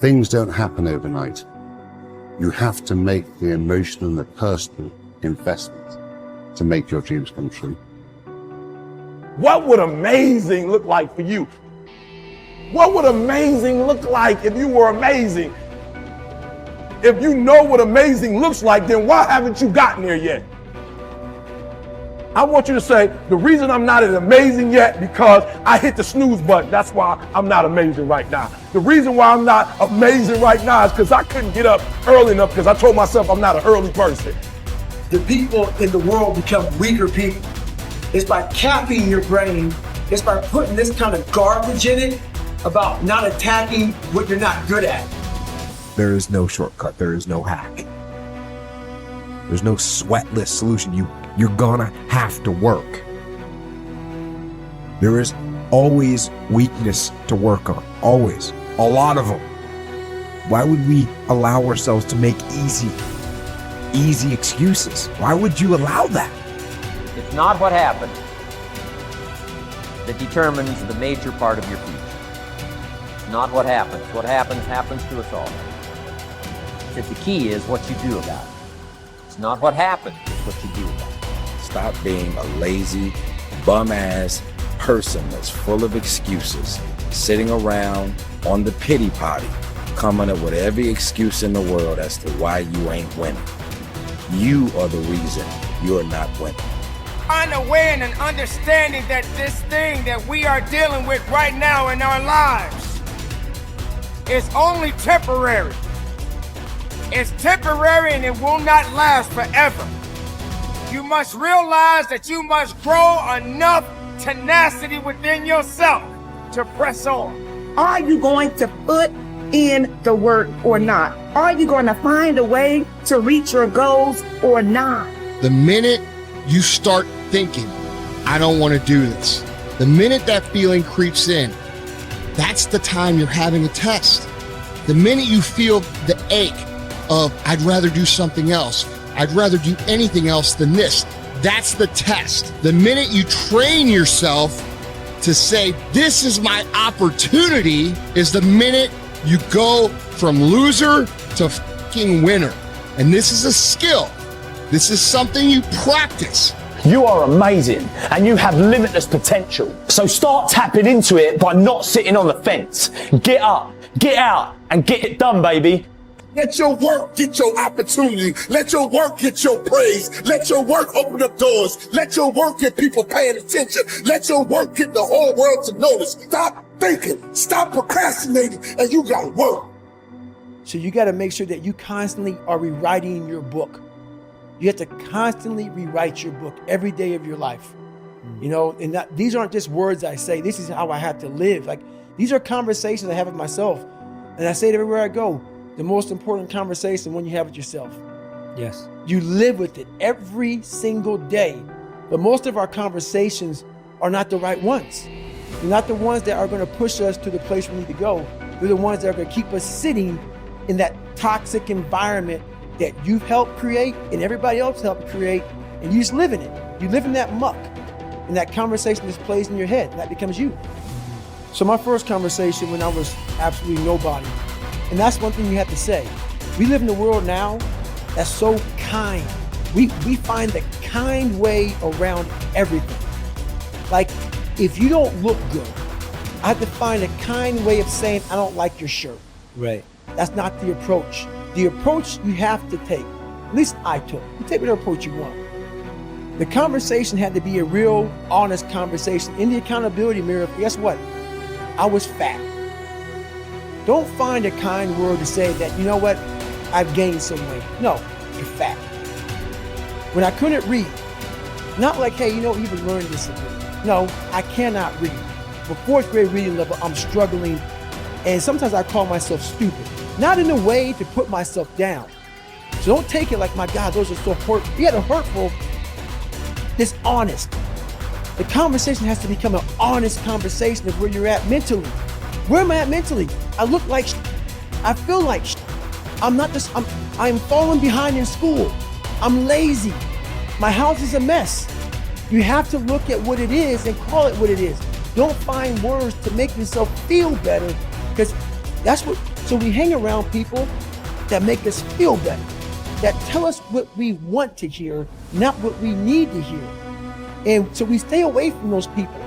Things don't happen overnight. You have to make the emotional and the personal investment to make your dreams come true. What would amazing look like for you? What would amazing look like if you were amazing? If you know what amazing looks like, then why haven't you gotten there yet? I want you to say, the reason I'm not as amazing yet because I hit the snooze button. That's why I'm not amazing right now. The reason why I'm not amazing right now is because I couldn't get up early enough because I told myself I'm not an early person. The people in the world become weaker people. It's by capping your brain. It's by putting this kind of garbage in it about not attacking what you're not good at. There is no shortcut. There is no hack. There's no sweatless solution. You're gonna have to work. There is always weakness to work on. Always. A lot of them. Why would we allow ourselves to make easy excuses? Why would you allow that? It's not what happened that determines the major part of your future. It's not what happens. What happens to us all. That the key is what you do about it. It's not what happens, it's what you do about it. Stop being a lazy, bum-ass person that's full of excuses, sitting around on the pity potty, coming up with every excuse in the world as to why you ain't winning. You are the reason you're not winning. Unaware and understanding that this thing that we are dealing with right now in our lives is only temporary. It's temporary and it will not last forever. You must realize that you must grow enough tenacity within yourself to press on. Are you going to put in the work or not? Are you going to find a way to reach your goals or not? The minute you start thinking, I don't want to do this, the minute that feeling creeps in, that's the time you're having a test. The minute you feel the ache of, I'd rather do something else, I'd rather do anything else than this, that's the test. The minute you train yourself to say, this is my opportunity, is the minute you go from loser to fucking winner. And this is a skill. This is something you practice. You are amazing and you have limitless potential. So start tapping into it by not sitting on the fence. Get up, get out, and get it done, baby. Let your work get your opportunity. Let your work get your praise. Let your work open up doors. Let your work get people paying attention. Let your work get the whole world to notice. Stop thinking, stop procrastinating, and you gotta work. So you got to make sure that you constantly are rewriting your book. You have to constantly rewrite your book every day of your life. You know, and these aren't just words I say. This is how I have to live. Like, these are conversations I have with myself. And I say it everywhere I go. The most important conversation when you have with yourself. Yes. You live with it every single day. But most of our conversations are not the right ones. They're not the ones that are going to push us to the place we need to go. They're the ones that are going to keep us sitting in that toxic environment that you've helped create and everybody else helped create, and you just live in it. You live in that muck, and that conversation just plays in your head, and that becomes you. So my first conversation when I was absolutely nobody, and that's one thing you have to say. We live in a world now that's so kind. We find the kind way around everything. Like, if you don't look good, I have to find a kind way of saying, I don't like your shirt. Right. That's not the approach. The approach you have to take, at least I took. You take whatever approach you want. The conversation had to be a real, honest conversation. In the accountability mirror, guess what? I was fat. Don't find a kind word to say that, you know what, I've gained some weight. No, you're fat. When I couldn't read, not like, hey, you know, you've been learning this. No, I cannot read. For fourth grade reading level, I'm struggling. And sometimes I call myself stupid. Not in a way to put myself down. So don't take it like, my God, those are so hurtful. You got hurtful, it's honest. The conversation has to become an honest conversation of where you're at mentally. Where am I at mentally? I look like I feel like I'm falling behind in school. I'm lazy. My house is a mess. You have to look at what it is and call it what it is. Don't find words to make yourself feel better, because that's what So we hang around people that make us feel better, that tell us what we want to hear, not what we need to hear. And so we stay away from those people.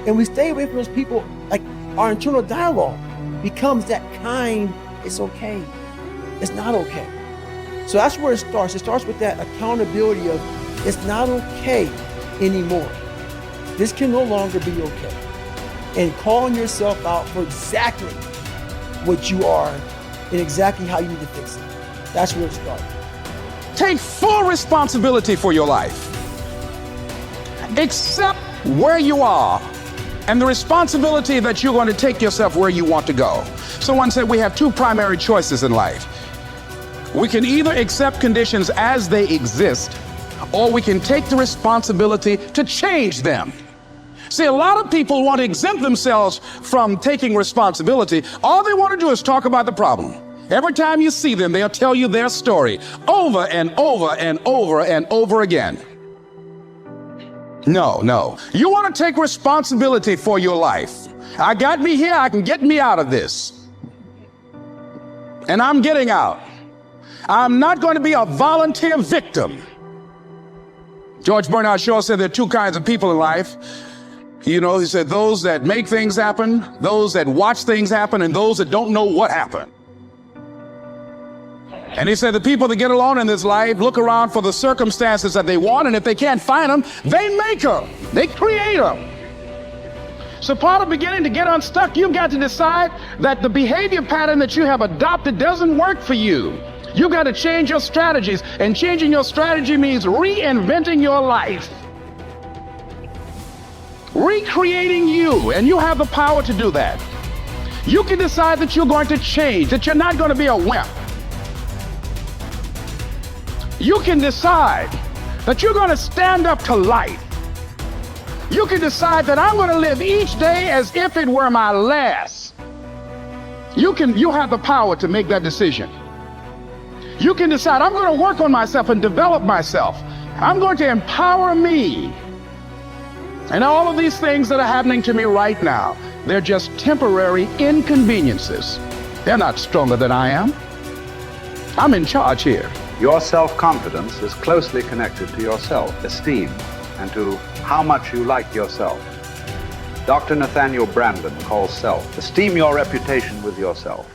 And we stay away from those people, like our internal dialogue becomes that kind, it's okay, it's not okay. So that's where it starts. It starts with that accountability of it's not okay anymore. This can no longer be okay. And calling yourself out for exactly what you are and exactly how you need to fix it. That's where it starts. Take full responsibility for your life. Accept where you are and the responsibility that you're going to take yourself where you want to go. Someone said we have two primary choices in life. We can either accept conditions as they exist, or we can take the responsibility to change them. See, a lot of people want to exempt themselves from taking responsibility. All they want to do is talk about the problem. Every time you see them, they'll tell you their story over and over and over and over again. No. You want to take responsibility for your life. I got me here, I can get me out of this. And I'm getting out. I'm not going to be a volunteer victim. George Bernard Shaw said there are two kinds of people in life. You know, he said those that make things happen, those that watch things happen, and those that don't know what happened. And he said the people that get along in this life look around for the circumstances that they want, and if they can't find them, they make them. They create them. So part of beginning to get unstuck, you've got to decide that the behavior pattern that you have adopted doesn't work for you. You've got to change your strategies, and changing your strategy means reinventing your life. Recreating you, and you have the power to do that. You can decide that you're going to change, that you're not going to be a wimp. You can decide that you're going to stand up to life. You can decide that I'm going to live each day as if it were my last. You have the power to make that decision. You can decide I'm going to work on myself and develop myself. I'm going to empower me. And all of these things that are happening to me right now, they're just temporary inconveniences. They're not stronger than I am. I'm in charge here. Your self-confidence is closely connected to your self-esteem and to how much you like yourself. Dr. Nathaniel Branden calls self-esteem your reputation with yourself.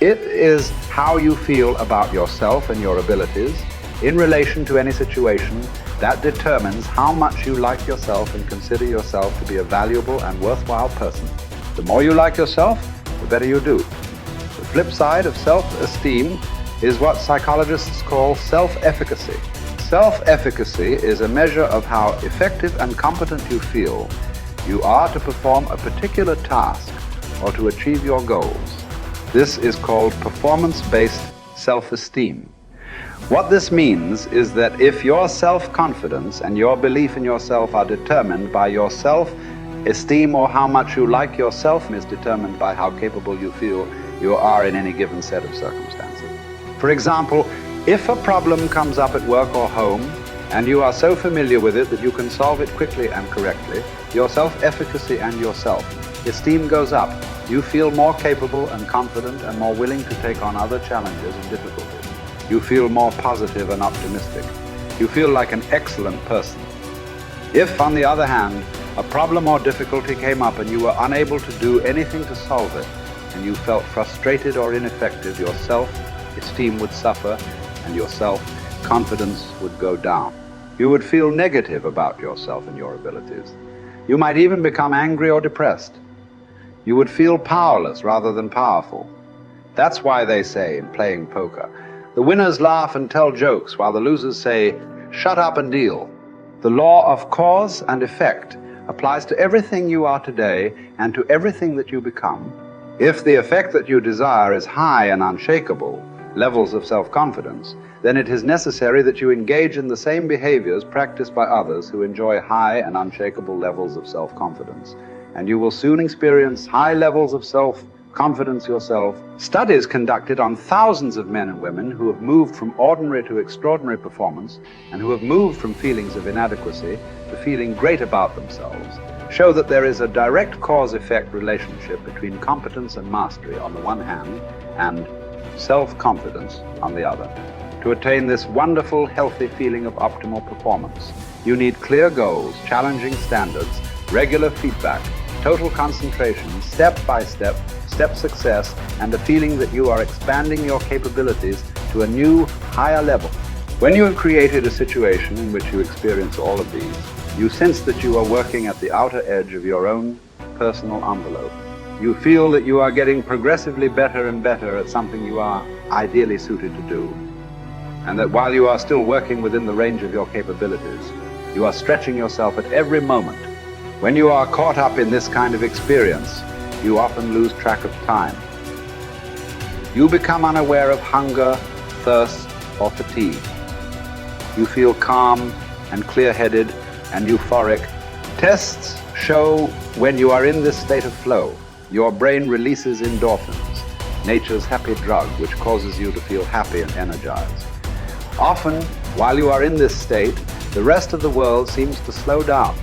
It is how you feel about yourself and your abilities in relation to any situation that determines how much you like yourself and consider yourself to be a valuable and worthwhile person. The more you like yourself, the better you do. The flip side of self-esteem is what psychologists call self-efficacy. Self-efficacy is a measure of how effective and competent you feel you are to perform a particular task or to achieve your goals. This is called performance-based self-esteem. What this means is that if your self-confidence and your belief in yourself are determined by your self-esteem, or how much you like yourself is determined by how capable you feel you are in any given set of circumstances. For example, if a problem comes up at work or home, and you are so familiar with it that you can solve it quickly and correctly, your self-efficacy and your self-esteem goes up. You feel more capable and confident and more willing to take on other challenges and difficulties. You feel more positive and optimistic. You feel like an excellent person. If, on the other hand, a problem or difficulty came up and you were unable to do anything to solve it, and you felt frustrated or ineffective, your self-esteem would suffer and your self-confidence would go down. You would feel negative about yourself and your abilities. You might even become angry or depressed. You would feel powerless rather than powerful. That's why they say in playing poker, the winners laugh and tell jokes while the losers say, shut up and deal. The law of cause and effect applies to everything you are today and to everything that you become. If the effect that you desire is high and unshakable, levels of self-confidence, then it is necessary that you engage in the same behaviors practiced by others who enjoy high and unshakable levels of self-confidence. And you will soon experience high levels of self-confidence yourself. Studies conducted on thousands of men and women who have moved from ordinary to extraordinary performance and who have moved from feelings of inadequacy to feeling great about themselves show that there is a direct cause-effect relationship between competence and mastery on the one hand and self-confidence on the other. To attain this wonderful, healthy feeling of optimal performance, you need clear goals, challenging standards, regular feedback, total concentration, step-by-step, step success, and a feeling that you are expanding your capabilities to a new, higher level. When you have created a situation in which you experience all of these, you sense that you are working at the outer edge of your own personal envelope. You feel that you are getting progressively better and better at something you are ideally suited to do. And that while you are still working within the range of your capabilities, you are stretching yourself at every moment. When you are caught up in this kind of experience, you often lose track of time. You become unaware of hunger, thirst, or fatigue. You feel calm and clear-headed and euphoric. Tests show when you are in this state of flow, your brain releases endorphins, nature's happy drug, which causes you to feel happy and energized. Often, while you are in this state, the rest of the world seems to slow down.